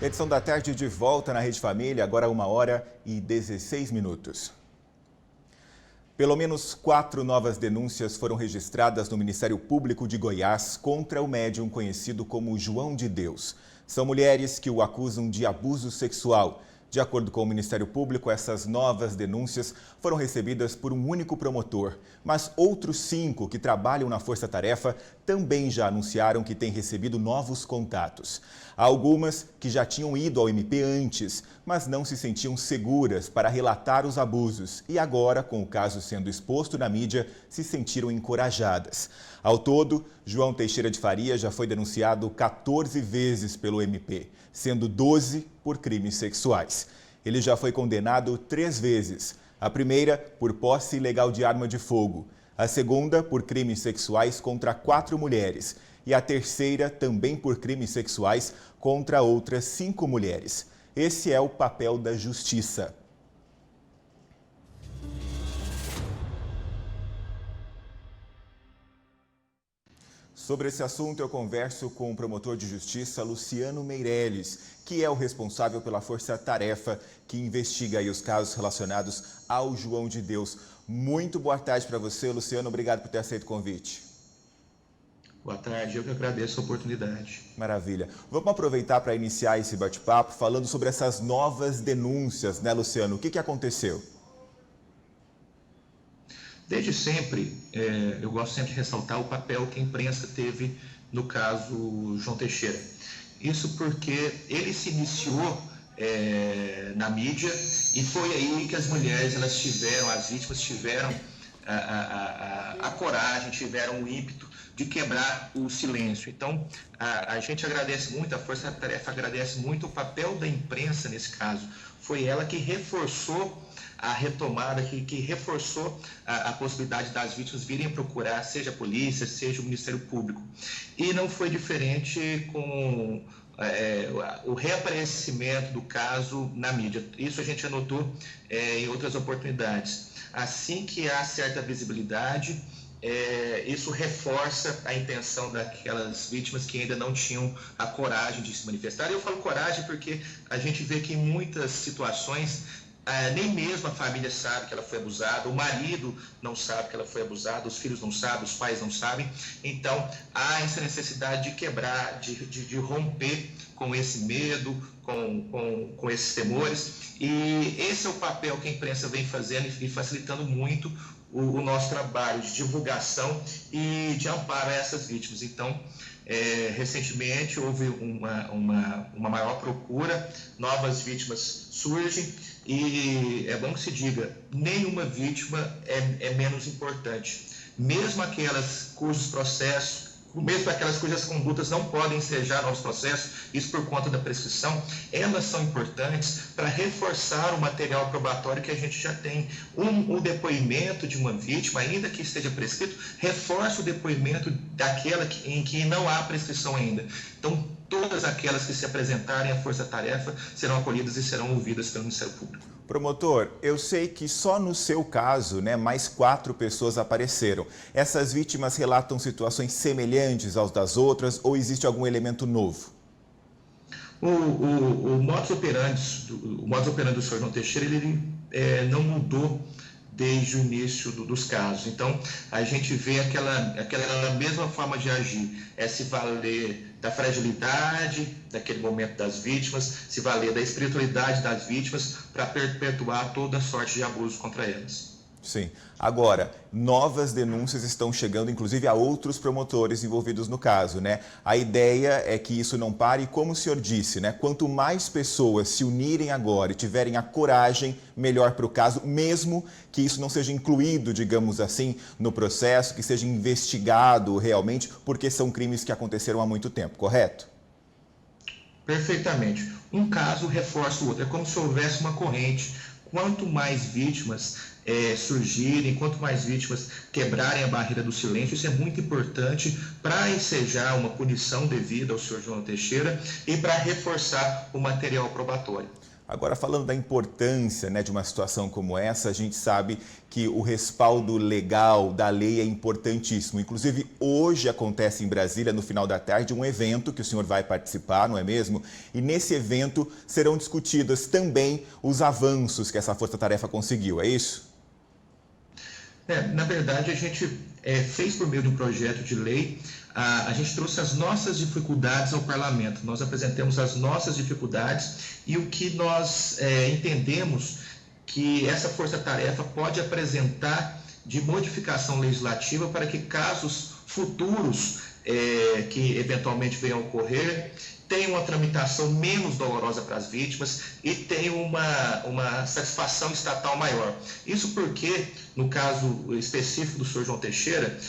Edição da tarde de volta na Rede Família, agora 1h16. Pelo menos 4 novas denúncias foram registradas no Ministério Público de Goiás contra o médium conhecido como João de Deus. São mulheres que o acusam de abuso sexual. De acordo com o Ministério Público, essas novas denúncias foram recebidas por um único promotor, mas outros 5 que trabalham na Força Tarefa também já anunciaram que têm recebido novos contatos. Há algumas que já tinham ido ao MP antes, mas não se sentiam seguras para relatar os abusos e agora, com o caso sendo exposto na mídia, se sentiram encorajadas. Ao todo, João Teixeira de Faria já foi denunciado 14 vezes pelo MP, sendo 12 por crimes sexuais. Ele já foi condenado 3 vezes. A primeira por posse ilegal de arma de fogo, a segunda por crimes sexuais contra 4 mulheres e a terceira também por crimes sexuais contra outras 5 mulheres. Esse é o papel da justiça. Sobre esse assunto, eu converso com o promotor de justiça Luciano Meirelles, que é o responsável pela Força Tarefa, que investiga aí os casos relacionados ao João de Deus. Muito boa tarde para você, Luciano. Obrigado por ter aceito o convite. Boa tarde, eu que agradeço a oportunidade. Maravilha. Vamos aproveitar para iniciar esse bate-papo falando sobre essas novas denúncias, né, Luciano? O que aconteceu? Desde sempre, eu gosto sempre de ressaltar o papel que a imprensa teve no caso João Teixeira. Isso porque ele se iniciou na mídia e foi aí que as mulheres, as vítimas tiveram a coragem, tiveram o ímpeto de quebrar o silêncio. Então, a gente agradece muito, a Força Tarefa agradece muito o papel da imprensa nesse caso. Foi ela que reforçou a retomada, que reforçou a possibilidade das vítimas virem procurar, seja a polícia, seja o Ministério Público. E não foi diferente com o reaparecimento do caso na mídia. Isso a gente anotou em outras oportunidades. Assim que há certa visibilidade, isso reforça a intenção daquelas vítimas que ainda não tinham a coragem de se manifestar. Eu falo coragem porque a gente vê que em muitas situações nem mesmo a família sabe que ela foi abusada, o marido não sabe que ela foi abusada, os filhos não sabem, os pais não sabem. Então, há essa necessidade de quebrar, de romper com esse medo, com esses temores. E esse é o papel que a imprensa vem fazendo e facilitando muito o nosso trabalho de divulgação e de amparo a essas vítimas. Então, recentemente houve uma maior procura, novas vítimas surgem e é bom que se diga, nenhuma vítima é menos importante. Mesmo aquelas cujas condutas não podem ensejar novos processos, isso por conta da prescrição, elas são importantes para reforçar o material probatório que a gente já tem. O depoimento de uma vítima, ainda que esteja prescrito, reforça o depoimento daquela em que não há prescrição ainda. Então, todas aquelas que se apresentarem à Força Tarefa serão acolhidas e serão ouvidas pelo Ministério Público. Promotor, eu sei que só no seu caso, né, mais 4 pessoas apareceram. Essas vítimas relatam situações semelhantes às das outras ou existe algum elemento novo? O modus operandi do Sr. João Teixeira, ele não mudou desde o início dos casos. Então, a gente vê aquela mesma forma de agir, se valer da fragilidade daquele momento das vítimas, se valer da espiritualidade das vítimas para perpetuar toda sorte de abuso contra elas. Sim. Agora, novas denúncias estão chegando, inclusive, a outros promotores envolvidos no caso, né? A ideia é que isso não pare, e como o senhor disse, né? Quanto mais pessoas se unirem agora e tiverem a coragem, melhor para o caso, mesmo que isso não seja incluído, digamos assim, no processo, que seja investigado realmente, porque são crimes que aconteceram há muito tempo, correto? Perfeitamente. Um caso reforça o outro. É como se houvesse uma corrente. Quanto mais vítimas surgirem, quanto mais vítimas quebrarem a barreira do silêncio, isso é muito importante para ensejar uma punição devida ao Sr. João Teixeira e para reforçar o material probatório. Agora, falando da importância, né, de uma situação como essa, a gente sabe que o respaldo legal da lei é importantíssimo. Inclusive, hoje acontece em Brasília, no final da tarde, um evento que o senhor vai participar, não é mesmo? E nesse evento serão discutidos também os avanços que essa força-tarefa conseguiu, é isso? Na verdade, a gente fez por meio de um projeto de lei, a gente trouxe as nossas dificuldades ao parlamento, nós apresentamos as nossas dificuldades e o que nós entendemos que essa força-tarefa pode apresentar de modificação legislativa para que casos futuros que eventualmente venham a ocorrer tenham uma tramitação menos dolorosa para as vítimas e tenham uma satisfação estatal maior. Isso porque, no caso específico do senhor João Teixeira,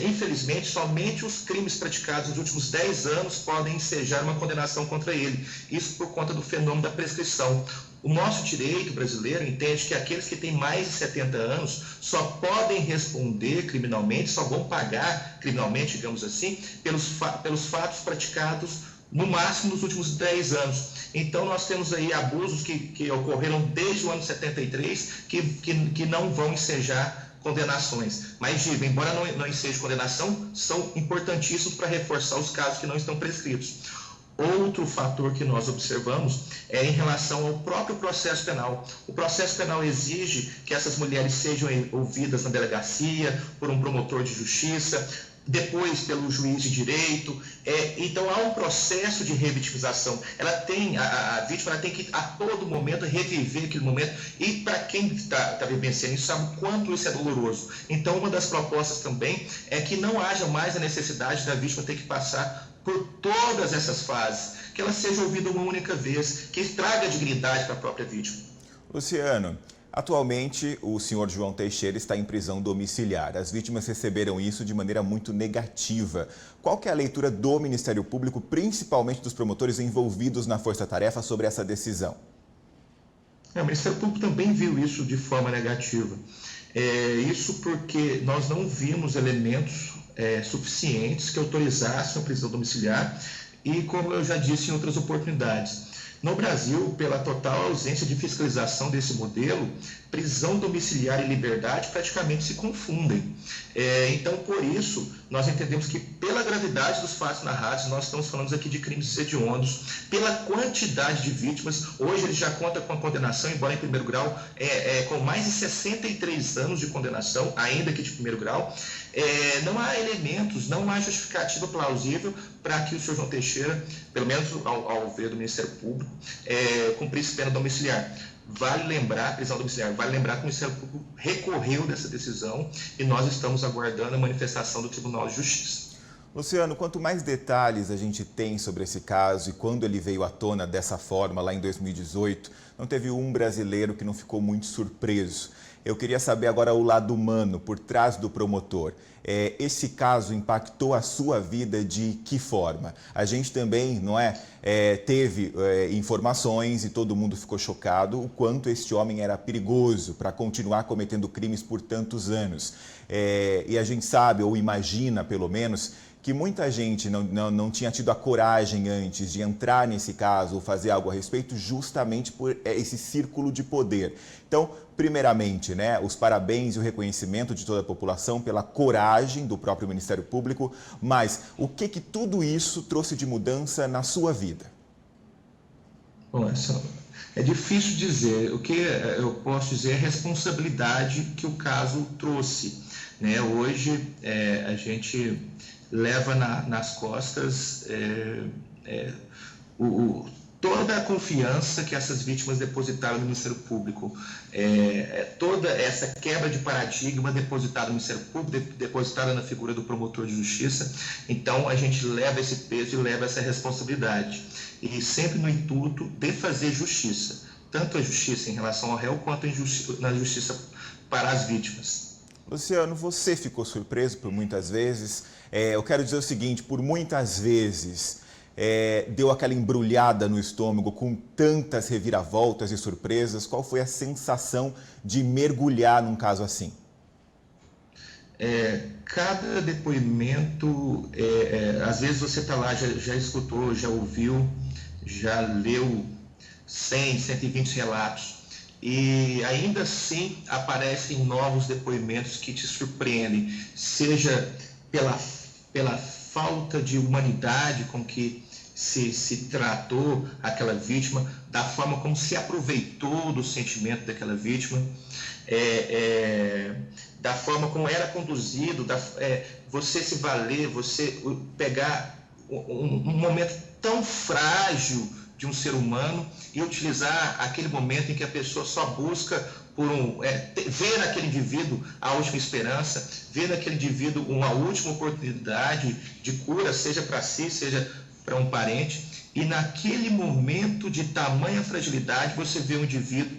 infelizmente, somente os crimes praticados nos últimos 10 anos podem ensejar uma condenação contra ele. Isso por conta do fenômeno da prescrição. O nosso direito brasileiro entende que aqueles que têm mais de 70 anos só podem responder criminalmente, só vão pagar criminalmente, digamos assim, pelos fatos praticados no máximo nos últimos 10 anos. Então, nós temos aí abusos que ocorreram desde o ano 73 que não vão ensejar condenações. Mas, digo, embora não enseje condenação, são importantíssimos para reforçar os casos que não estão prescritos. Outro fator que nós observamos é em relação ao próprio processo penal. O processo penal exige que essas mulheres sejam ouvidas na delegacia, por um promotor de justiça, depois pelo juiz de direito. Então há um processo de revitimização. A vítima tem que a todo momento reviver aquele momento, e para quem está vivenciando isso sabe o quanto isso é doloroso. Então uma das propostas também é que não haja mais a necessidade da vítima ter que passar por todas essas fases, que ela seja ouvida uma única vez, que traga dignidade para a própria vítima. Luciano, atualmente o senhor João Teixeira está em prisão domiciliar. As vítimas receberam isso de maneira muito negativa. Qual que é a leitura do Ministério Público, principalmente dos promotores envolvidos na força-tarefa, sobre essa decisão? O Ministério Público também viu isso de forma negativa. Isso porque nós não vimos elementos suficientes que autorizassem a prisão domiciliar e, como eu já disse em outras oportunidades, no Brasil, pela total ausência de fiscalização desse modelo, prisão domiciliar e liberdade praticamente se confundem. Então, por isso, nós entendemos que, pela gravidade dos fatos narrados, nós estamos falando aqui de crimes hediondos, pela quantidade de vítimas. Hoje ele já conta com a condenação, embora em primeiro grau, com mais de 63 anos de condenação, ainda que de primeiro grau. Não há elementos, não há justificativa plausível para que o senhor João Teixeira, pelo menos ao ver do Ministério Público, cumprisse pena domiciliar. Vale lembrar, prisão domiciliar, vale lembrar que o Ministério Público recorreu dessa decisão e nós estamos aguardando a manifestação do Tribunal de Justiça. Luciano, quanto mais detalhes a gente tem sobre esse caso e quando ele veio à tona dessa forma, lá em 2018, não teve um brasileiro que não ficou muito surpreso. Eu queria saber agora o lado humano, por trás do promotor. Esse caso impactou a sua vida de que forma? A gente também, teve informações e todo mundo ficou chocado o quanto este homem era perigoso para continuar cometendo crimes por tantos anos. E a gente sabe, ou imagina pelo menos, que muita gente não tinha tido a coragem antes de entrar nesse caso ou fazer algo a respeito justamente por esse círculo de poder. Então, primeiramente, os parabéns e o reconhecimento de toda a população pela coragem do próprio Ministério Público, mas o que tudo isso trouxe de mudança na sua vida? Bom, é difícil dizer. O que eu posso dizer é a responsabilidade que o caso trouxe. Hoje, a gente leva nas costas toda a confiança que essas vítimas depositaram no Ministério Público, toda essa quebra de paradigma depositada no Ministério Público, depositada na figura do promotor de justiça. Então, a gente leva esse peso e leva essa responsabilidade, e sempre no intuito de fazer justiça, tanto a justiça em relação ao réu, quanto na justiça para as vítimas. Luciano, você ficou surpreso por muitas vezes. Eu quero dizer o seguinte, por muitas vezes deu aquela embrulhada no estômago com tantas reviravoltas e surpresas. Qual foi a sensação de mergulhar num caso assim? Cada depoimento, às vezes você está lá, já escutou, já ouviu, já leu 100, 120 relatos. E ainda assim aparecem novos depoimentos que te surpreendem, seja pela falta de humanidade com que se tratou aquela vítima, da forma como se aproveitou do sentimento daquela vítima, da forma como era conduzido, você se valer, você pegar um momento tão frágil de um ser humano e utilizar aquele momento em que a pessoa só busca por ver naquele indivíduo a última esperança, ver naquele indivíduo uma última oportunidade de cura, seja para si, seja para um parente, e naquele momento de tamanha fragilidade você vê um indivíduo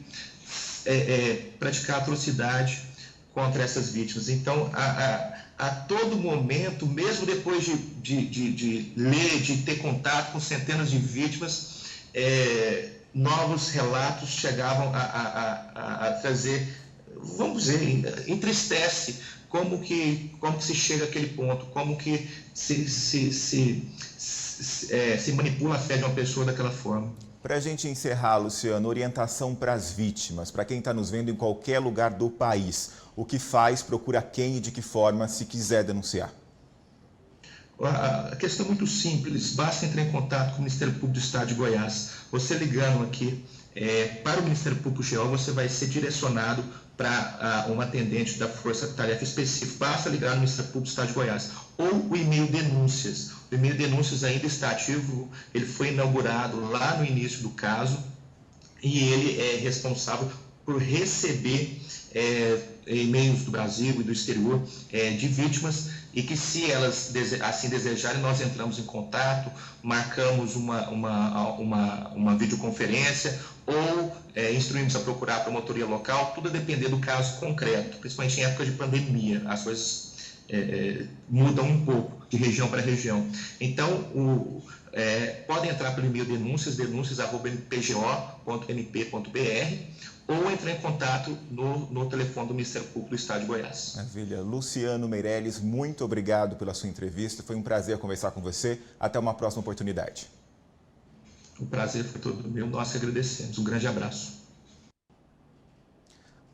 praticar atrocidade contra essas vítimas. Então, a todo momento, mesmo depois de ler, de ter contato com centenas de vítimas, novos relatos chegavam a trazer, vamos dizer, entristece como que se chega àquele ponto, como que se manipula a fé de uma pessoa daquela forma. Para a gente encerrar, Luciano, orientação para as vítimas, para quem está nos vendo em qualquer lugar do país, o que faz, procura quem e de que forma, se quiser denunciar? A questão é muito simples, basta entrar em contato com o Ministério Público do Estado de Goiás. Você ligando aqui para o Ministério Público Geral, você vai ser direcionado para um atendente da Força Tarefa Específica. Basta ligar no Ministério Público do Estado de Goiás. Ou o e-mail denúncias. O e-mail denúncias ainda está ativo, ele foi inaugurado lá no início do caso e ele é responsável por receber e-mails do Brasil e do exterior de vítimas, e que, se elas assim desejarem, nós entramos em contato, marcamos uma videoconferência ou instruímos a procurar a promotoria local, tudo a depender do caso concreto, principalmente em época de pandemia, as coisas mudam um pouco de região para região. Então, podem entrar pelo e-mail denúncias@mpgo.mp.br ou entrar em contato no telefone do Ministério Público do Estado de Goiás. Maravilha. Luciano Meirelles, muito obrigado pela sua entrevista. Foi um prazer conversar com você. Até uma próxima oportunidade. O prazer foi todo meu. Nós agradecemos. Um grande abraço.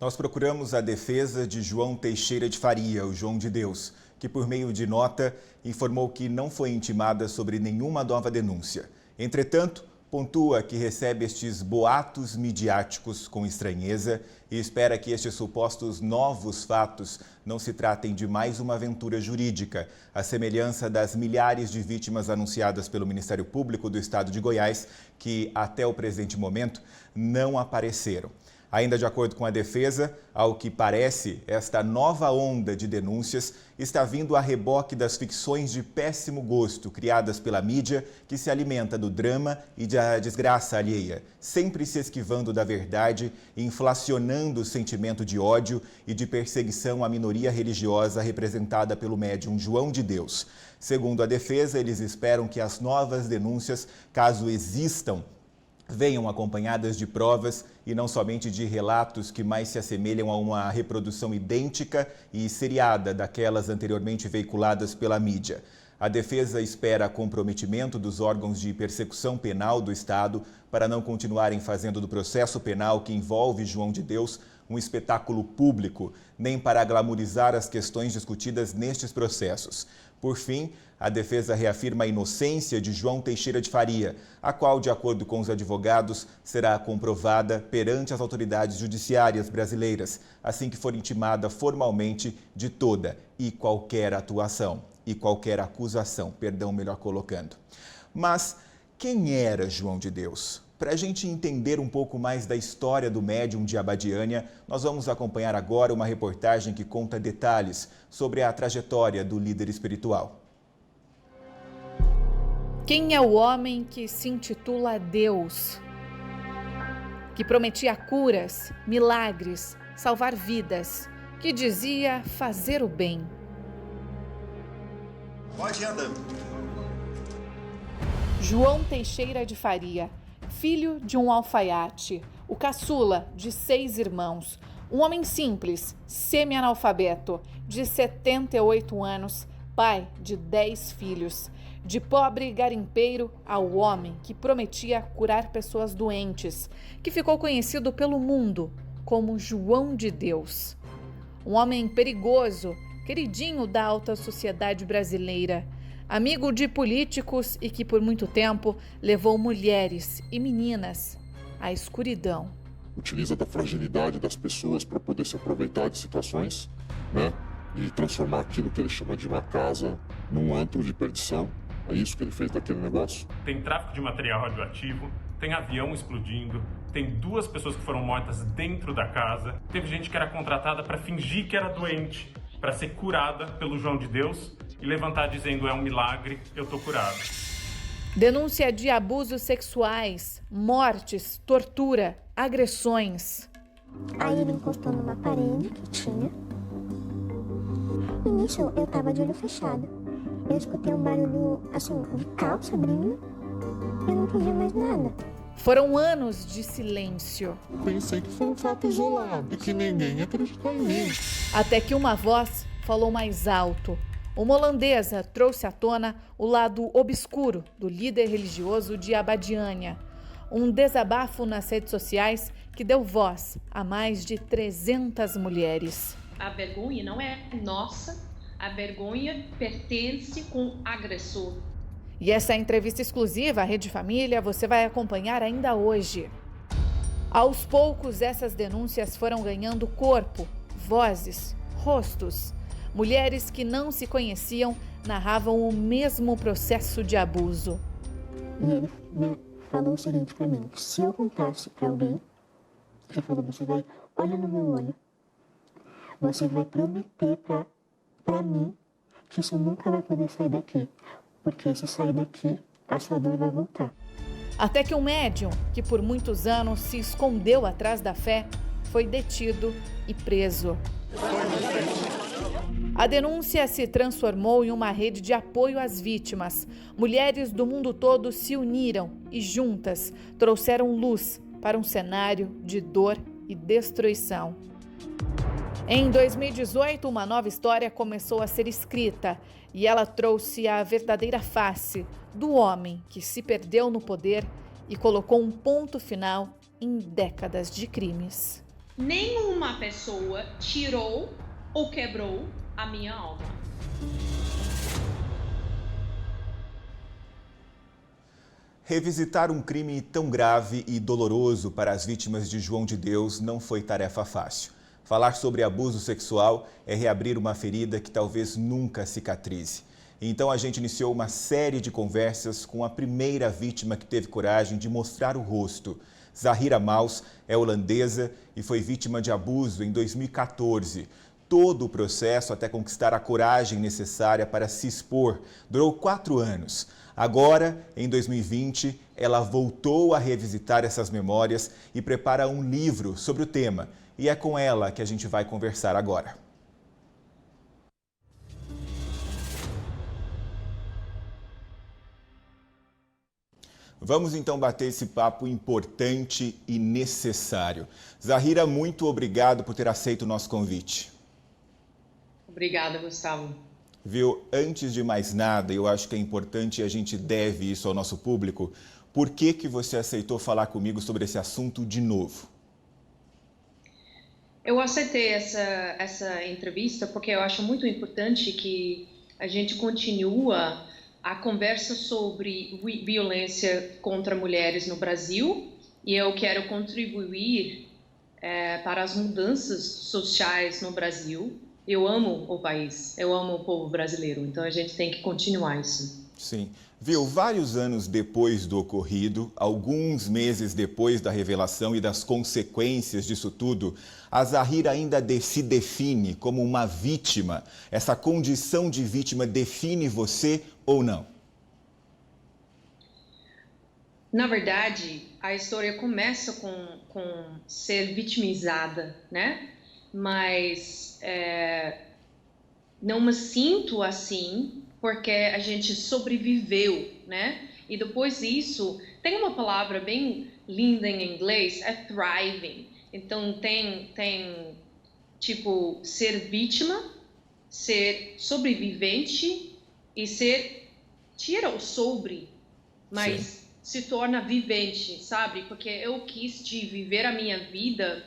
Nós procuramos a defesa de João Teixeira de Faria, o João de Deus, que, por meio de nota, informou que não foi intimada sobre nenhuma nova denúncia. Entretanto, pontua que recebe estes boatos midiáticos com estranheza e espera que estes supostos novos fatos não se tratem de mais uma aventura jurídica, à semelhança das milhares de vítimas anunciadas pelo Ministério Público do Estado de Goiás, que, até o presente momento, não apareceram. Ainda de acordo com a defesa, ao que parece, esta nova onda de denúncias está vindo a reboque das ficções de péssimo gosto criadas pela mídia, que se alimenta do drama e da desgraça alheia, sempre se esquivando da verdade e inflacionando o sentimento de ódio e de perseguição à minoria religiosa representada pelo médium João de Deus. Segundo a defesa, eles esperam que as novas denúncias, caso existam, venham acompanhadas de provas e não somente de relatos que mais se assemelham a uma reprodução idêntica e seriada daquelas anteriormente veiculadas pela mídia. A defesa espera comprometimento dos órgãos de persecução penal do Estado para não continuarem fazendo do processo penal que envolve João de Deus um espetáculo público, nem para glamorizar as questões discutidas nestes processos. Por fim, a defesa reafirma a inocência de João Teixeira de Faria, a qual, de acordo com os advogados, será comprovada perante as autoridades judiciárias brasileiras, assim que for intimada formalmente de toda e qualquer atuação e qualquer acusação, melhor colocando. Mas quem era João de Deus? Para a gente entender um pouco mais da história do médium de Abadiânia, nós vamos acompanhar agora uma reportagem que conta detalhes sobre a trajetória do líder espiritual. Quem é o homem que se intitula Deus? Que prometia curas, milagres, salvar vidas, que dizia fazer o bem. Pode ir andando. João Teixeira de Faria, filho de um alfaiate, o caçula de 6 irmãos, um homem simples, semi-analfabeto, de 78 anos, pai de 10 filhos. De pobre garimpeiro ao homem que prometia curar pessoas doentes, que ficou conhecido pelo mundo como João de Deus. Um homem perigoso, queridinho da alta sociedade brasileira, amigo de políticos e que por muito tempo levou mulheres e meninas à escuridão. Utiliza da fragilidade das pessoas para poder se aproveitar de situações, né? E transformar aquilo que ele chama de uma casa num antro de perdição. É isso que ele fez daquele negócio. Tem tráfico de material radioativo, tem avião explodindo, tem 2 pessoas que foram mortas dentro da casa, teve gente que era contratada para fingir que era doente, para ser curada pelo João de Deus e levantar dizendo: é um milagre, eu tô curado. Denúncia de abusos sexuais, mortes, tortura, agressões. Aí ele encostou numa parede que tinha. E nisso eu tava de olho fechado. Eu escutei um barulho, assim, de calça abrindo. Eu não entendi mais nada. Foram anos de silêncio. Pensei que foi um fato isolado e que ninguém acreditou em mim. Até que uma voz falou mais alto. Uma holandesa trouxe à tona o lado obscuro do líder religioso de Abadiânia. Um desabafo nas redes sociais que deu voz a mais de 300 mulheres. A vergonha não é nossa, a vergonha pertence com o agressor. E essa entrevista exclusiva à Rede Família você vai acompanhar ainda hoje. Aos poucos, essas denúncias foram ganhando corpo, vozes, rostos. Mulheres que não se conheciam narravam o mesmo processo de abuso. E ele falou o seguinte pra mim: se eu contasse pra alguém, ele falou: você vai, olha no meu olho, você vai prometer pra mim que isso nunca vai poder sair daqui, porque se sair daqui, a sua dor vai voltar. Até que um médium, que por muitos anos se escondeu atrás da fé, foi detido e preso. A denúncia se transformou em uma rede de apoio às vítimas. Mulheres do mundo todo se uniram e juntas trouxeram luz para um cenário de dor e destruição. Em 2018, uma nova história começou a ser escrita e ela trouxe a verdadeira face do homem que se perdeu no poder e colocou um ponto final em décadas de crimes. Nenhuma pessoa tirou ou quebrou a minha alma. Revisitar um crime tão grave e doloroso para as vítimas de João de Deus não foi tarefa fácil. Falar sobre abuso sexual é reabrir uma ferida que talvez nunca cicatrize. Então a gente iniciou uma série de conversas com a primeira vítima que teve coragem de mostrar o rosto. Zahira Maus é holandesa e foi vítima de abuso em 2014. Todo o processo até conquistar a coragem necessária para se expor durou 4 anos. Agora, em 2020, ela voltou a revisitar essas memórias e prepara um livro sobre o tema. E é com ela que a gente vai conversar agora. Vamos então bater esse papo importante e necessário. Zahira, muito obrigado por ter aceito o nosso convite. Obrigada, Gustavo. Viu, antes de mais nada, eu acho que é importante e a gente deve isso ao nosso público. Por que você aceitou falar comigo sobre esse assunto de novo? Eu aceitei essa entrevista porque eu acho muito importante que a gente continua a conversa sobre violência contra mulheres no Brasil e eu quero contribuir para as mudanças sociais no Brasil. Eu amo o país, eu amo o povo brasileiro, então a gente tem que continuar isso. Sim. Viu, vários anos depois do ocorrido, alguns meses depois da revelação e das consequências disso tudo, a Zahira ainda se define como uma vítima. Essa condição de vítima define você ou não? Na verdade, a história começa com ser vitimizada, né? Mas não me sinto assim porque a gente sobreviveu, né? E depois disso, tem uma palavra bem linda em inglês, é thriving. Então tem tipo ser vítima, ser sobrevivente e tira o sobre, mas Sim. se torna vivente, sabe? Porque eu quis de viver a minha vida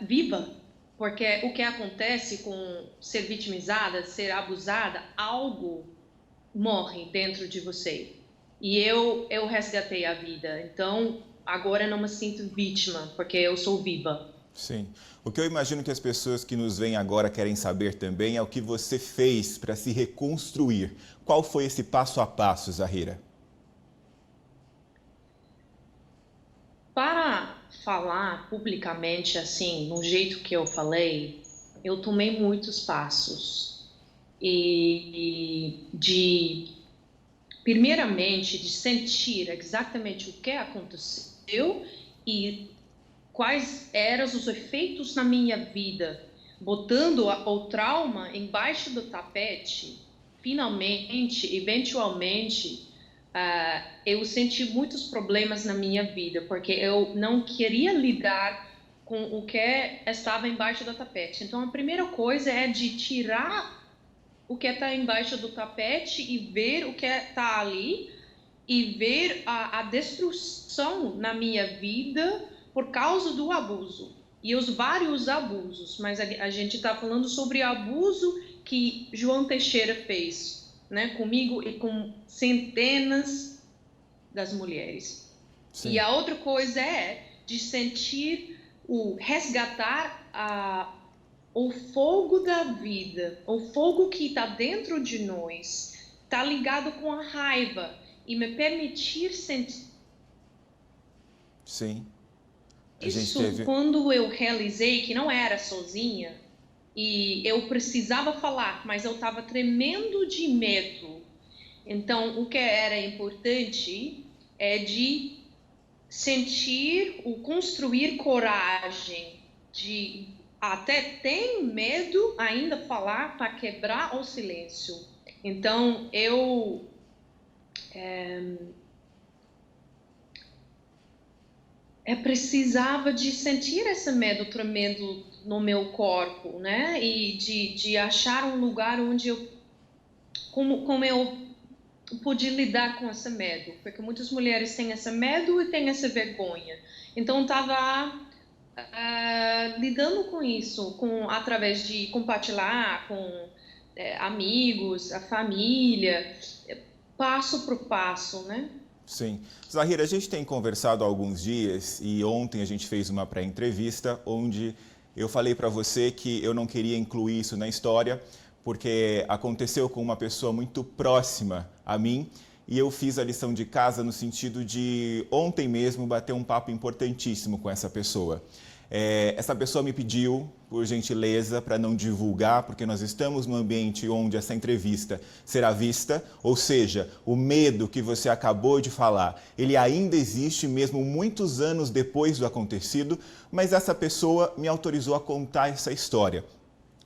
viva, porque o que acontece com ser vitimizada, ser abusada, algo morre dentro de você. E eu resgatei a vida, então agora eu não me sinto vítima, porque eu sou viva. Sim. O que eu imagino que as pessoas que nos veem agora querem saber também é o que você fez para se reconstruir. Qual foi esse passo a passo, Zahira? Para falar publicamente assim, no jeito que eu falei, eu tomei muitos passos. Primeiramente, de sentir exatamente o que aconteceu e quais eram os efeitos na minha vida, botando o trauma embaixo do tapete. Finalmente, eventualmente, eu senti muitos problemas na minha vida, porque eu não queria lidar com o que estava embaixo do tapete. Então, a primeira coisa é de tirar o que está embaixo do tapete e ver o que está ali e ver a destruição na minha vida por causa do abuso e os vários abusos, mas a gente está falando sobre abuso que João Teixeira fez, né, comigo e com centenas das mulheres. Sim. E a outra coisa é de sentir resgatar o fogo da vida, o fogo que está dentro de nós, está ligado com a raiva e me permitir sentir. Sim. Isso quando eu realizei que não era sozinha e eu precisava falar, mas eu estava tremendo de medo. Então, o que era importante é de sentir, construir coragem, de até tem medo ainda falar para quebrar o silêncio. Então, eu precisava de sentir esse medo tremendo no meu corpo, né? E de achar um lugar onde como eu podia lidar com esse medo, porque muitas mulheres têm esse medo e têm essa vergonha. Então, estava lidando com isso, através de compartilhar com amigos, a família, passo por passo, né? Sim. Zahira, a gente tem conversado há alguns dias e ontem a gente fez uma pré-entrevista onde eu falei para você que eu não queria incluir isso na história porque aconteceu com uma pessoa muito próxima a mim e eu fiz a lição de casa no sentido de ontem mesmo bater um papo importantíssimo com essa pessoa. Essa pessoa me pediu, por gentileza, para não divulgar, porque nós estamos num ambiente onde essa entrevista será vista, ou seja, o medo que você acabou de falar, ele ainda existe mesmo muitos anos depois do acontecido, mas essa pessoa me autorizou a contar essa história.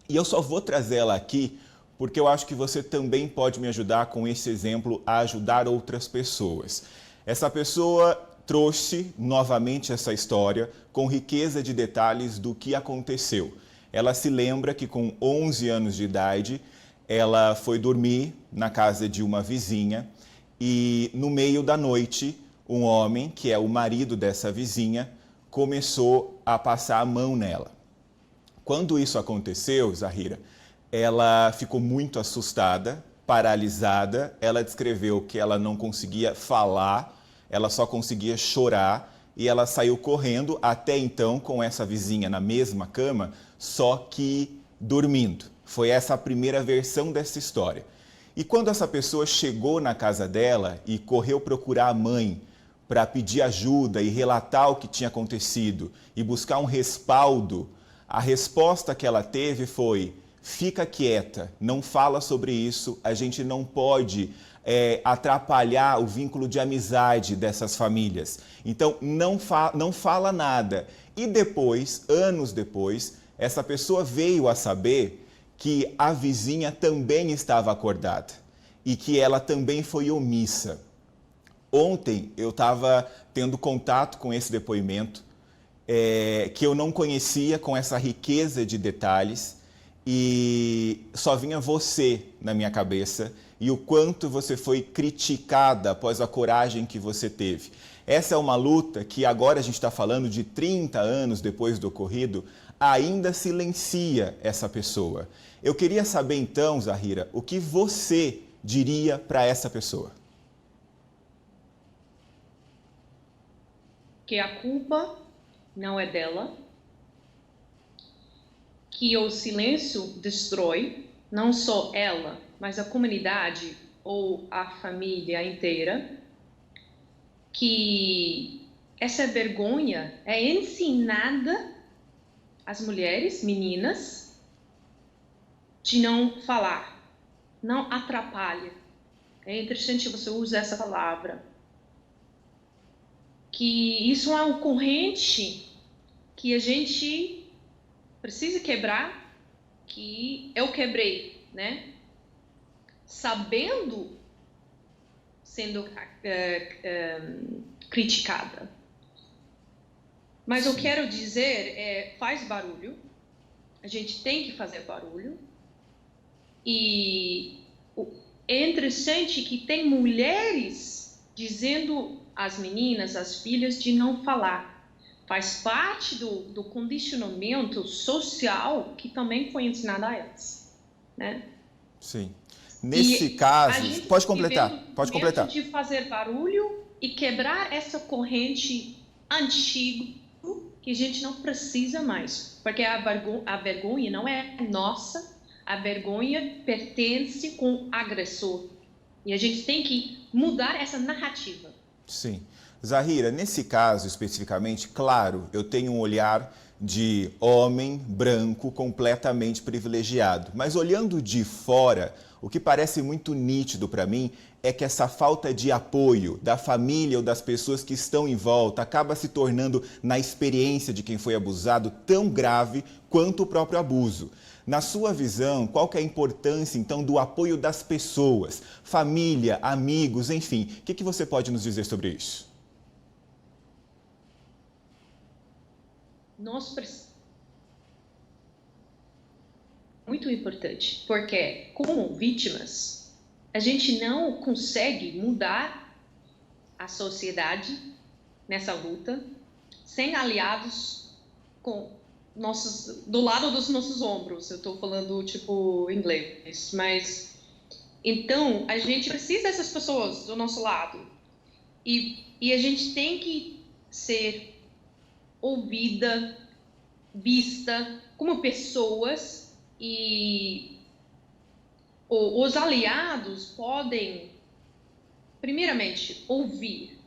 E eu só vou trazê-la aqui porque eu acho que você também pode me ajudar com esse exemplo a ajudar outras pessoas. Essa pessoa trouxe novamente essa história com riqueza de detalhes do que aconteceu. Ela se lembra que com 11 anos de idade, ela foi dormir na casa de uma vizinha e no meio da noite, um homem, que é o marido dessa vizinha, começou a passar a mão nela. Quando isso aconteceu, Zahira, ela ficou muito assustada, paralisada. Ela descreveu que ela não conseguia falar, ela só conseguia chorar e ela saiu correndo, até então com essa vizinha na mesma cama, só que dormindo. Foi essa a primeira versão dessa história. E quando essa pessoa chegou na casa dela e correu procurar a mãe para pedir ajuda e relatar o que tinha acontecido e buscar um respaldo, a resposta que ela teve foi: fica quieta, não fala sobre isso, a gente não pode atrapalhar o vínculo de amizade dessas famílias. Então, não fala nada. E depois, anos depois, essa pessoa veio a saber que a vizinha também estava acordada e que ela também foi omissa. Ontem eu estava tendo contato com esse depoimento, que eu não conhecia, com essa riqueza de detalhes, e só vinha você na minha cabeça e o quanto você foi criticada após a coragem que você teve. Essa é uma luta que agora a gente está falando de 30 anos depois do ocorrido, ainda silencia essa pessoa. Eu queria saber então, Zahira, o que você diria para essa pessoa? Que a culpa não é dela, que o silêncio destrói não só ela, mas a comunidade ou a família inteira, que essa vergonha é ensinada às mulheres, meninas, de não falar, não atrapalha. É interessante você usar essa palavra. Que isso é uma corrente que a gente precisa quebrar, que eu quebrei, né? Sabendo, sendo criticada. Mas eu quero dizer, faz barulho, a gente tem que fazer barulho, e é interessante que tem mulheres dizendo às meninas, às filhas, de não falar. Faz parte do condicionamento social que também foi ensinado a elas, né? Sim. Nesse caso, pode completar, pode completar. De fazer barulho e quebrar essa corrente antiga que a gente não precisa mais, porque a vergonha não é nossa, a vergonha pertence com o agressor. E a gente tem que mudar essa narrativa. Sim. Zahira, nesse caso especificamente, claro, eu tenho um olhar de homem branco completamente privilegiado. Mas olhando de fora, o que parece muito nítido para mim é que essa falta de apoio da família ou das pessoas que estão em volta acaba se tornando, na experiência de quem foi abusado, tão grave quanto o próprio abuso. Na sua visão, qual que é a importância, então, do apoio das pessoas, família, amigos, enfim? O que você pode nos dizer sobre isso? Nós precisamos. Muito importante, porque como vítimas, a gente não consegue mudar a sociedade nessa luta sem aliados do lado dos nossos ombros. Eu estou falando tipo inglês, mas então a gente precisa dessas pessoas do nosso lado e a gente tem que ser ouvida, vista como pessoas, e os aliados podem, primeiramente, ouvir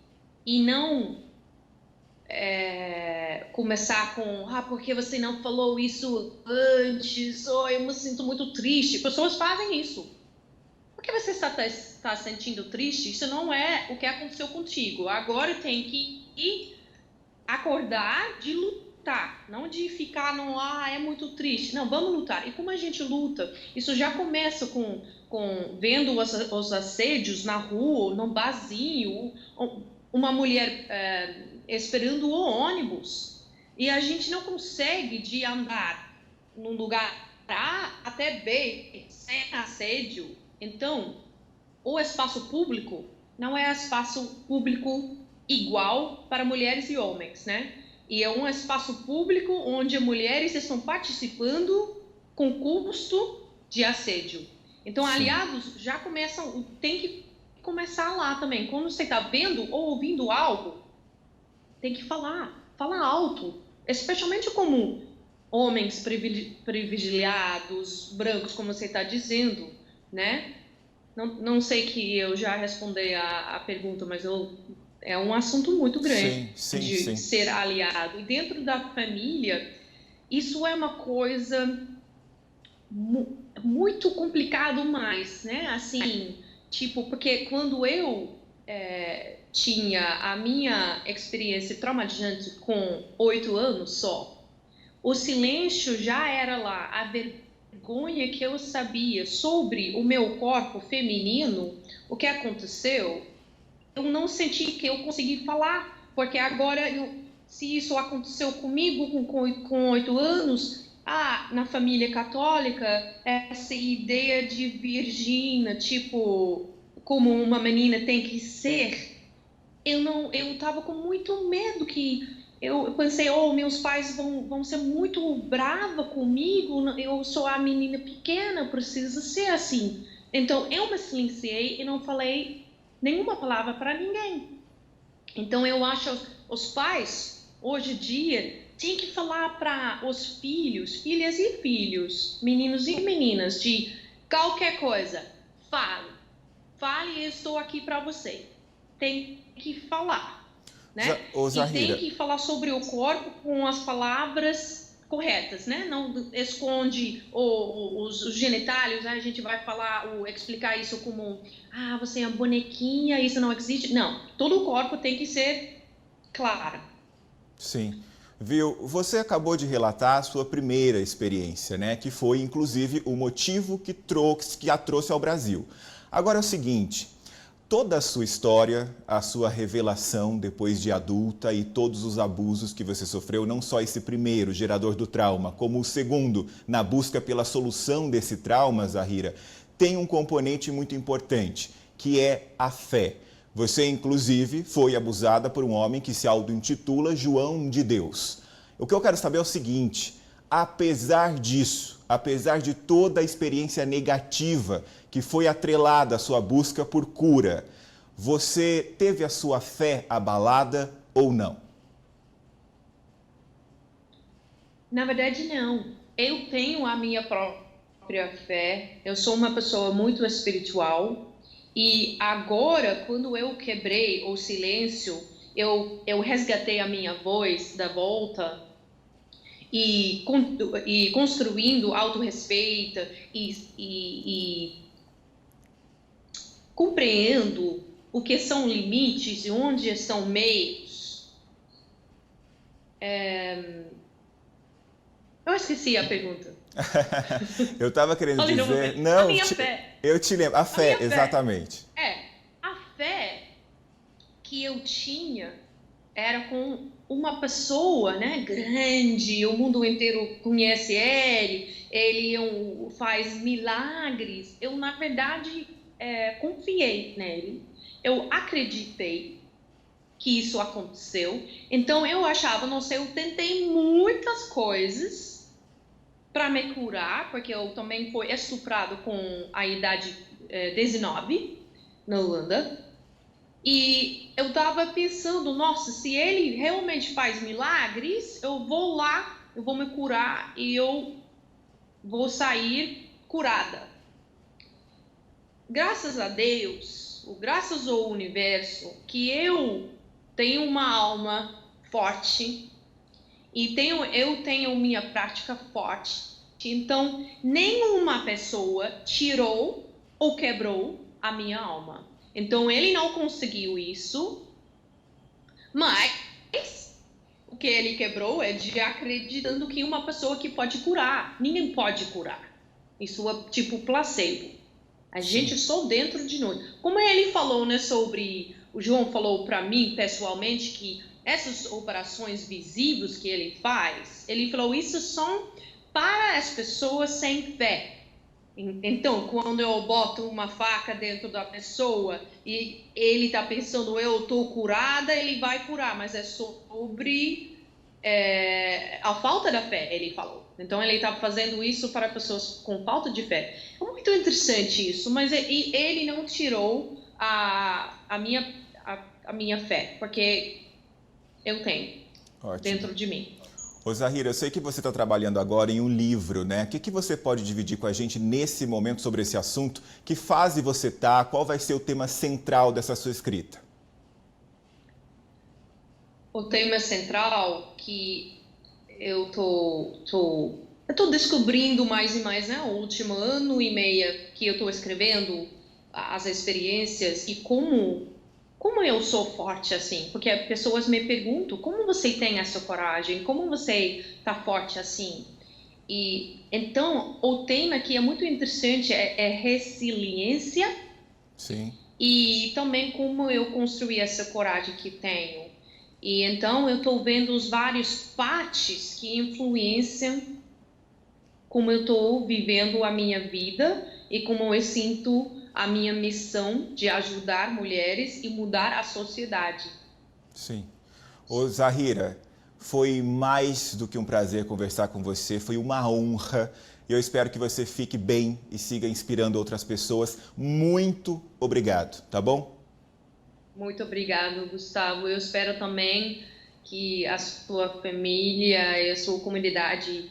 e não começar com por que você não falou isso antes? Eu me sinto muito triste. Pessoas fazem isso. Por que você está sentindo triste? Isso não é o que aconteceu contigo. Agora tem que acordar de lutar, não de ficar é muito triste. Não, vamos lutar. E como a gente luta? Isso já começa com vendo os assédios na rua, num barzinho, uma mulher esperando o ônibus, e a gente não consegue de andar num lugar A até B sem assédio. Então, o espaço público não é espaço público igual para mulheres e homens, né? E é um espaço público onde mulheres estão participando com custo de assédio. Então, sim, aliados já começam, tem que começar lá também. Quando você está vendo ou ouvindo algo, tem que falar alto, especialmente como homens privilegiados, brancos, como você está dizendo, né? Não sei que eu já respondi a pergunta, mas é um assunto muito grande sim. Ser aliado. E dentro da família, isso é uma coisa muito complicado mais, né? Assim, tipo, porque quando eu tinha a minha experiência traumatizante com 8 anos só, o silêncio já era lá, a vergonha que eu sabia sobre o meu corpo feminino, o que aconteceu, eu não senti que eu consegui falar, porque agora, se isso aconteceu comigo com 8 anos, na família católica, essa ideia de virgina, tipo, como uma menina tem que ser, eu tava com muito medo que eu pensei, meus pais vão ser muito bravos comigo, eu sou a menina pequena, preciso ser assim. Então, eu me silenciei e não falei nenhuma palavra para ninguém. Então, eu acho que os pais, hoje em dia, têm que falar para os filhos, filhas e filhos, meninos e meninas, de qualquer coisa. Fale, eu estou aqui para você. Tem que falar, né? E tem que falar sobre o corpo com as palavras corretas, né? Não esconde os genitálios, a gente vai explicar isso como, você é uma bonequinha, isso não existe. Não, todo o corpo tem que ser claro. Sim. Viu, você acabou de relatar a sua primeira experiência, né? Que foi, inclusive, o motivo que a trouxe ao Brasil. Agora é o seguinte, toda a sua história, a sua revelação depois de adulta e todos os abusos que você sofreu, não só esse primeiro, gerador do trauma, como o segundo, na busca pela solução desse trauma, Zahira, tem um componente muito importante, que é a fé. Você, inclusive, foi abusada por um homem que se auto-intitula João de Deus. O que eu quero saber é o seguinte, apesar disso, apesar de toda a experiência negativa que foi atrelada à sua busca por cura, você teve a sua fé abalada ou não? Na verdade, não. Eu tenho a minha própria fé, eu sou uma pessoa muito espiritual. E agora, quando eu quebrei o silêncio, eu resgatei a minha voz da volta e construindo autorrespeito e compreendo o que são limites e onde estão meios. Eu esqueci a pergunta. Eu estava querendo dizer... Não, a minha fé. Eu te lembro. A fé, exatamente. A fé que eu tinha era com uma pessoa, né, grande, o mundo inteiro conhece ele faz milagres. Eu, na verdade, confiei nele. Eu acreditei que isso aconteceu. Então, eu achava, não sei, eu tentei muitas coisas para me curar, porque eu também fui estuprado com a idade 19 na Holanda. E eu estava pensando, nossa, se ele realmente faz milagres, eu vou lá, eu vou me curar e eu vou sair curada. Graças a Deus, graças ao universo, que eu tenho uma alma forte e eu tenho minha prática forte. Então, nenhuma pessoa tirou ou quebrou a minha alma. Então, ele não conseguiu isso, mas o que ele quebrou é de acreditando que uma pessoa que pode curar. Ninguém pode curar. Isso é tipo placebo. A gente só dentro de nós. Como ele falou, né, o João falou para mim pessoalmente que essas operações visíveis que ele faz, ele falou, isso são para as pessoas sem fé. Então, quando eu boto uma faca dentro da pessoa e ele está pensando, eu estou curada, ele vai curar, mas é sobre a falta da fé, ele falou. Então, ele está fazendo isso para pessoas com falta de fé. É muito interessante isso, mas ele não tirou a minha fé, porque eu tenho dentro de mim. Ô Zahira, eu sei que você está trabalhando agora em um livro, né? O que você pode dividir com a gente nesse momento sobre esse assunto? Que fase você está? Qual vai ser o tema central dessa sua escrita? O tema central que eu tô descobrindo mais e mais, né? O último ano e meio que eu estou escrevendo as experiências e como eu sou forte assim, porque pessoas me perguntam, como você tem essa coragem, como você está forte assim? E então, o tema que é muito interessante é resiliência. Sim. E também como eu construí essa coragem que tenho. E então, eu estou vendo os vários partes que influenciam como eu estou vivendo a minha vida e como eu sinto a minha missão de ajudar mulheres e mudar a sociedade. Sim. Ô Zahira, foi mais do que um prazer conversar com você, foi uma honra. E eu espero que você fique bem e siga inspirando outras pessoas. Muito obrigado, tá bom? Muito obrigado, Gustavo. Eu espero também que a sua família e a sua comunidade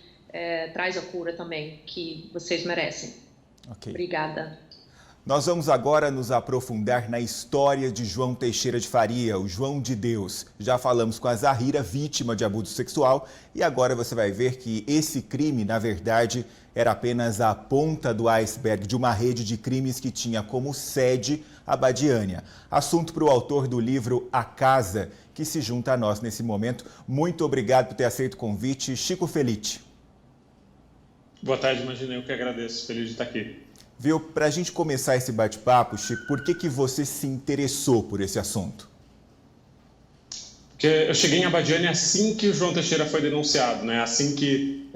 traz a cura também, que vocês merecem. Okay. Obrigada. Nós vamos agora nos aprofundar na história de João Teixeira de Faria, o João de Deus. Já falamos com a Zahira, vítima de abuso sexual, e agora você vai ver que esse crime, na verdade, era apenas a ponta do iceberg de uma rede de crimes que tinha como sede a Badiânia. Assunto para o autor do livro A Casa, que se junta a nós nesse momento. Muito obrigado por ter aceito o convite, Chico Felice. Boa tarde, Imaginei, eu que agradeço. Feliz de estar aqui. Viu, para a gente começar esse bate-papo, Chico, por que você se interessou por esse assunto? Porque eu cheguei em Abadiânia assim que o João Teixeira foi denunciado, né? Assim que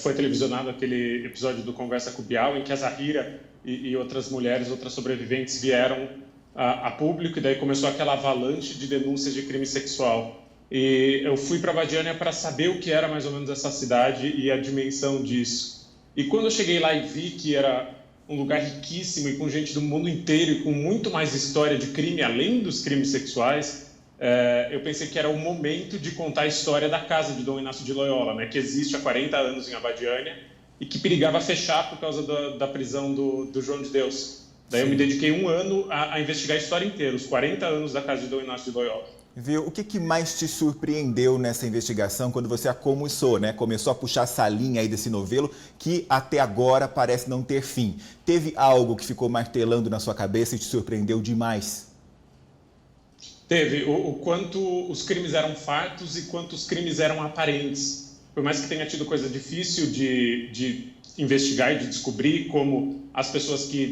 foi televisionado aquele episódio do Conversa com o Bial, em que a Zahira e outras mulheres, outras sobreviventes vieram a público, e daí começou aquela avalanche de denúncias de crime sexual. E eu fui para Abadiânia para saber o que era mais ou menos essa cidade e a dimensão disso. E quando eu cheguei lá e vi que era um lugar riquíssimo e com gente do mundo inteiro e com muito mais história de crime, além dos crimes sexuais, eu pensei que era o momento de contar a história da casa de Dom Inácio de Loyola, né, que existe há 40 anos em Abadiânia e que perigava fechar por causa da prisão do João de Deus. Daí eu me dediquei um ano a investigar a história inteira, os 40 anos da casa de Dom Inácio de Loyola. Viu? O que mais te surpreendeu nessa investigação quando você a começou, né? Começou a puxar essa linha aí desse novelo que até agora parece não ter fim. Teve algo que ficou martelando na sua cabeça e te surpreendeu demais? Teve. O quanto os crimes eram fartos e quanto os crimes eram aparentes. Por mais que tenha tido coisa difícil de investigar e de descobrir, como as pessoas que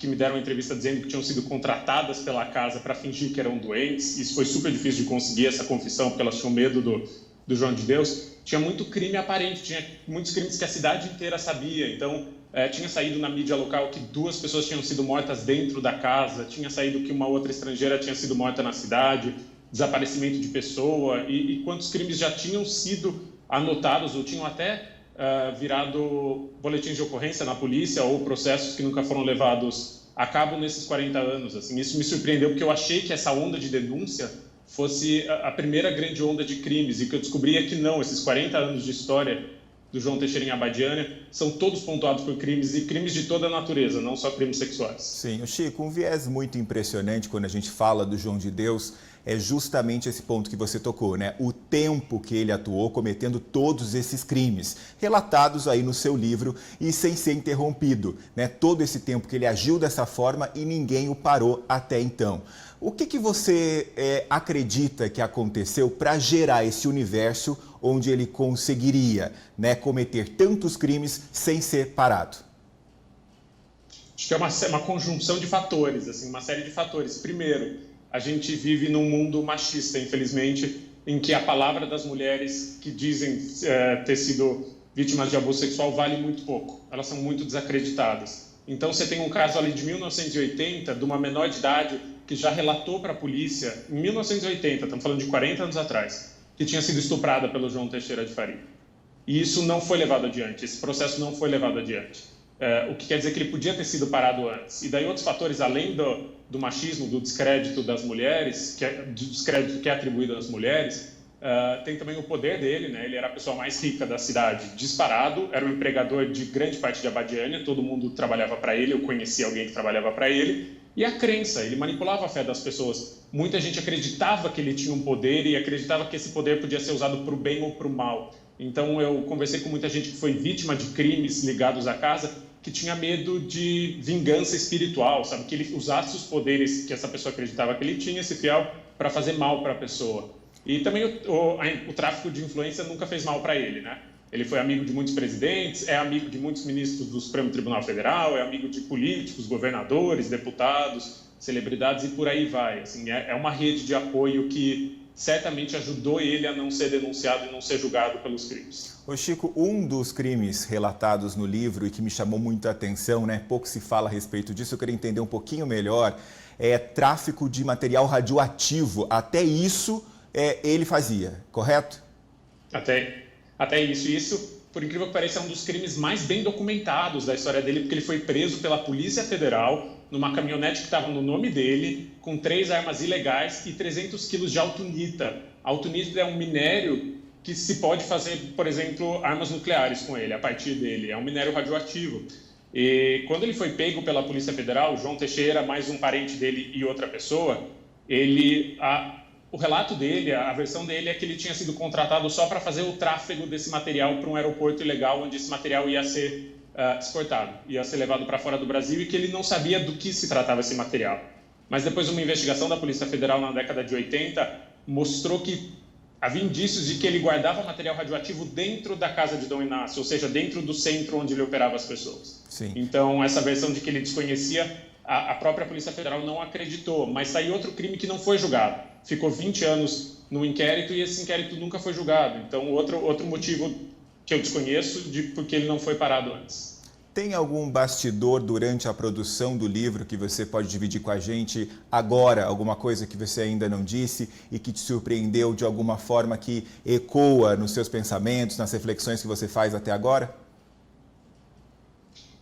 me deram entrevista dizendo que tinham sido contratadas pela casa para fingir que eram doentes. Isso foi super difícil de conseguir, essa confissão, porque elas tinham medo do João de Deus. Tinha muito crime aparente, tinha muitos crimes que a cidade inteira sabia. Então, tinha saído na mídia local que 2 pessoas tinham sido mortas dentro da casa, tinha saído que uma outra estrangeira tinha sido morta na cidade, desaparecimento de pessoa, e quantos crimes já tinham sido anotados ou tinham até virado boletins de ocorrência na polícia ou processos que nunca foram levados a cabo nesses 40 anos. Assim, isso me surpreendeu, porque eu achei que essa onda de denúncia fosse a primeira grande onda de crimes, e que eu descobri é que não, esses 40 anos de história do João Teixeira em Abadiânia são todos pontuados por crimes, e crimes de toda a natureza, não só crimes sexuais. Sim, Chico, um viés muito impressionante quando a gente fala do João de Deus é justamente esse ponto que você tocou, né? O tempo que ele atuou cometendo todos esses crimes, relatados aí no seu livro e sem ser interrompido, né? Todo esse tempo que ele agiu dessa forma e ninguém o parou até então. O que você acredita que aconteceu para gerar esse universo onde ele conseguiria, né, cometer tantos crimes sem ser parado? Acho que é uma conjunção de fatores, assim, uma série de fatores. Primeiro, a gente vive num mundo machista, infelizmente, em que a palavra das mulheres que dizem ter sido vítimas de abuso sexual vale muito pouco. Elas são muito desacreditadas. Então, você tem um caso ali de 1980, de uma menor de idade que já relatou para a polícia, em 1980, estamos falando de 40 anos atrás, que tinha sido estuprada pelo João Teixeira de Faria. E isso não foi levado adiante, esse processo não foi levado adiante. O que quer dizer que ele podia ter sido parado antes. E daí outros fatores, além do machismo, do descrédito das mulheres, do descrédito que é atribuído às mulheres, tem também o poder dele, né? Ele era a pessoa mais rica da cidade, disparado, era o empregador de grande parte de Abadiânia, todo mundo trabalhava para ele, eu conhecia alguém que trabalhava para ele, e a crença, ele manipulava a fé das pessoas. Muita gente acreditava que ele tinha um poder e acreditava que esse poder podia ser usado para o bem ou para o mal. Então eu conversei com muita gente que foi vítima de crimes ligados à casa, que tinha medo de vingança espiritual, sabe? Que ele usasse os poderes que essa pessoa acreditava que ele tinha, esse fiel, para fazer mal para a pessoa. E também o tráfico de influência nunca fez mal para ele, né? Ele foi amigo de muitos presidentes, é amigo de muitos ministros do Supremo Tribunal Federal, é amigo de políticos, governadores, deputados, celebridades e por aí vai. Assim, é uma rede de apoio que certamente ajudou ele a não ser denunciado e não ser julgado pelos crimes. Ô Chico, um dos crimes relatados no livro e que me chamou muita atenção, né? Pouco se fala a respeito disso, eu queria entender um pouquinho melhor, é tráfico de material radioativo. Até isso ele fazia, correto? Até isso. Isso, por incrível que pareça, é um dos crimes mais bem documentados da história dele, porque ele foi preso pela Polícia Federal numa caminhonete que estava no nome dele, com 3 armas ilegais e 300 quilos de autunita. Autunita é um minério que se pode fazer, por exemplo, armas nucleares com ele, a partir dele. É um minério radioativo. E quando ele foi pego pela Polícia Federal, João Teixeira, mais um parente dele e outra pessoa, o relato dele, a versão dele é que ele tinha sido contratado só para fazer o tráfego desse material para um aeroporto ilegal, onde esse material ia ser exportado, ia ser levado para fora do Brasil, e que ele não sabia do que se tratava esse material. Mas depois uma investigação da Polícia Federal na década de 80 mostrou que havia indícios de que ele guardava material radioativo dentro da casa de Dom Inácio, ou seja, dentro do centro onde ele operava as pessoas. Sim. Então, essa versão de que ele desconhecia, a própria Polícia Federal não acreditou, mas saiu outro crime que não foi julgado. Ficou 20 anos no inquérito e esse inquérito nunca foi julgado. Então, outro motivo que eu desconheço de porque ele não foi parado antes. Tem algum bastidor durante a produção do livro que você pode dividir com a gente agora? Alguma coisa que você ainda não disse e que te surpreendeu de alguma forma, que ecoa nos seus pensamentos, nas reflexões que você faz até agora?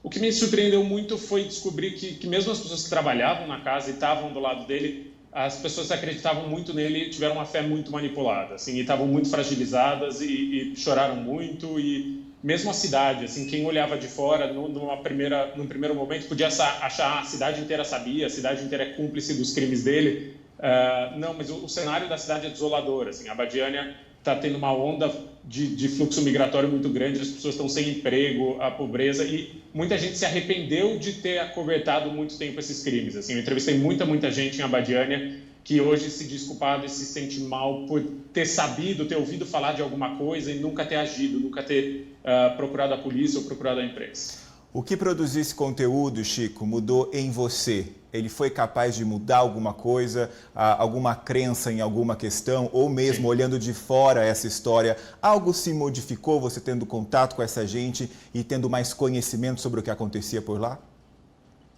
O que me surpreendeu muito foi descobrir que mesmo as pessoas que trabalhavam na casa e estavam do lado dele, as pessoas que acreditavam muito nele tiveram uma fé muito manipulada, assim, e estavam muito fragilizadas e choraram muito. E mesmo a cidade, assim, quem olhava de fora, num primeiro momento, podia achar a cidade inteira sabia, a cidade inteira é cúmplice dos crimes dele. Não, mas o cenário da cidade é desolador. Assim, a Abadiânia está tendo uma onda de fluxo migratório muito grande, as pessoas estão sem emprego, a pobreza, e muita gente se arrependeu de ter acobertado muito tempo esses crimes. Assim, eu entrevistei muita gente em Abadiânia que hoje se diz culpado e se sente mal por ter sabido, ter ouvido falar de alguma coisa e nunca ter agido, nunca ter procurado a polícia ou procurado a imprensa. O que produzir esse conteúdo, Chico, mudou em você? Ele foi capaz de mudar alguma coisa, alguma crença em alguma questão, ou mesmo Sim. olhando de fora essa história, algo se modificou você tendo contato com essa gente e tendo mais conhecimento sobre o que acontecia por lá?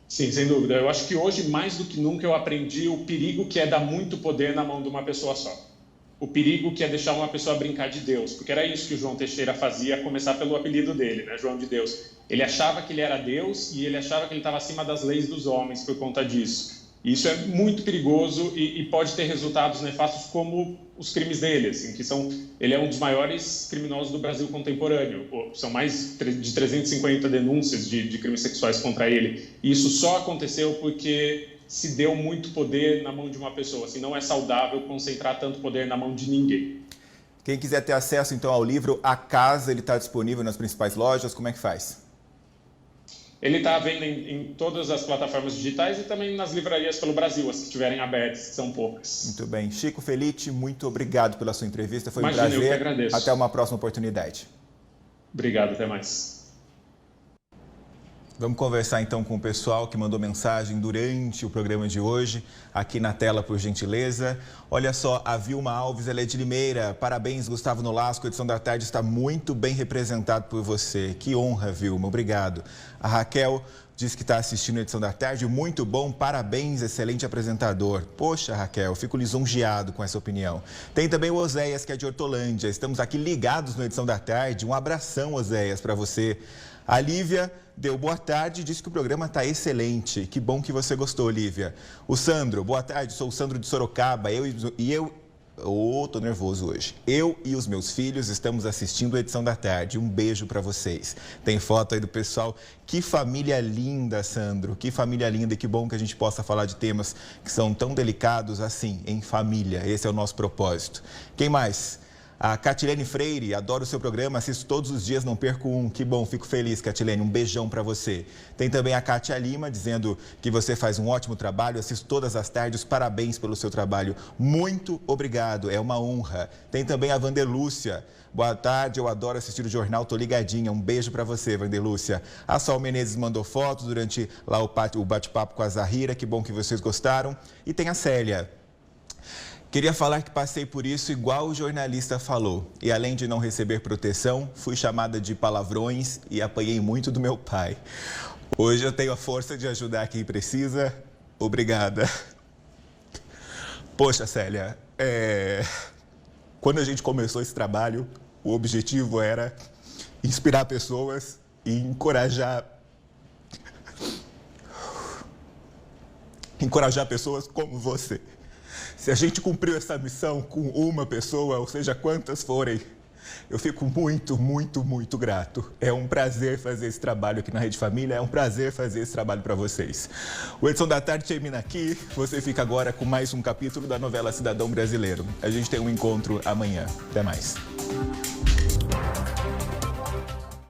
Sim, sem dúvida. Eu acho que hoje, mais do que nunca, eu aprendi o perigo que é dar muito poder na mão de uma pessoa só. O perigo que é deixar uma pessoa brincar de Deus, porque era isso que o João Teixeira fazia, a começar pelo apelido dele, né? João de Deus. Ele achava que ele era Deus e ele achava que ele estava acima das leis dos homens por conta disso. E isso é muito perigoso e pode ter resultados nefastos como os crimes dele, assim, ele é um dos maiores criminosos do Brasil contemporâneo. São mais de 350 denúncias de crimes sexuais contra ele. E isso só aconteceu porque se deu muito poder na mão de uma pessoa. Assim, não é saudável concentrar tanto poder na mão de ninguém. Quem quiser ter acesso, então, ao livro A Casa, ele está disponível nas principais lojas, como é que faz? Ele está à venda em todas as plataformas digitais e também nas livrarias pelo Brasil, as que estiverem abertas, que são poucas. Muito bem. Chico Felitti, muito obrigado pela sua entrevista. Foi um prazer. Eu que agradeço. Até uma próxima oportunidade. Obrigado, até mais. Vamos conversar então com o pessoal que mandou mensagem durante o programa de hoje, aqui na tela, por gentileza. Olha só, a Vilma Alves, ela é de Limeira. Parabéns, Gustavo Nolasco, a edição da tarde está muito bem representada por você. Que honra, Vilma, obrigado. A Raquel diz que está assistindo a edição da tarde, muito bom, parabéns, excelente apresentador. Poxa, Raquel, fico lisonjeado com essa opinião. Tem também o Oséias, que é de Hortolândia. Estamos aqui ligados na edição da tarde. Um abração, Oséias, para você. A Lívia deu boa tarde e disse que o programa está excelente. Que bom que você gostou, Lívia. O Sandro, boa tarde, sou o Sandro de Sorocaba. Tô nervoso hoje. Eu e os meus filhos estamos assistindo a edição da tarde. Um beijo para vocês. Tem foto aí do pessoal. Que família linda, Sandro. Que família linda e que bom que a gente possa falar de temas que são tão delicados assim, em família. Esse é o nosso propósito. Quem mais? A Catilene Freire, adoro o seu programa, assisto todos os dias, não perco um. Que bom, fico feliz, Catilene, um beijão para você. Tem também a Kátia Lima, dizendo que você faz um ótimo trabalho, assisto todas as tardes, parabéns pelo seu trabalho. Muito obrigado, é uma honra. Tem também a Vanderlúcia. Boa tarde, eu adoro assistir o jornal, tô ligadinha. Um beijo para você, Vanderlúcia. A Sol Menezes mandou fotos durante lá o bate-papo com a Zahira, que bom que vocês gostaram. E tem a Célia. Queria falar que passei por isso igual o jornalista falou. E além de não receber proteção, fui chamada de palavrões e apanhei muito do meu pai. Hoje eu tenho a força de ajudar quem precisa. Obrigada. Poxa, Célia, quando a gente começou esse trabalho, o objetivo era inspirar pessoas e encorajar pessoas como você. Se a gente cumpriu essa missão com uma pessoa, ou seja, quantas forem, eu fico muito, muito, muito grato. É um prazer fazer esse trabalho aqui na Rede Família, é um prazer fazer esse trabalho para vocês. O Edição da Tarde termina aqui, você fica agora com mais um capítulo da novela Cidadão Brasileiro. A gente tem um encontro amanhã. Até mais.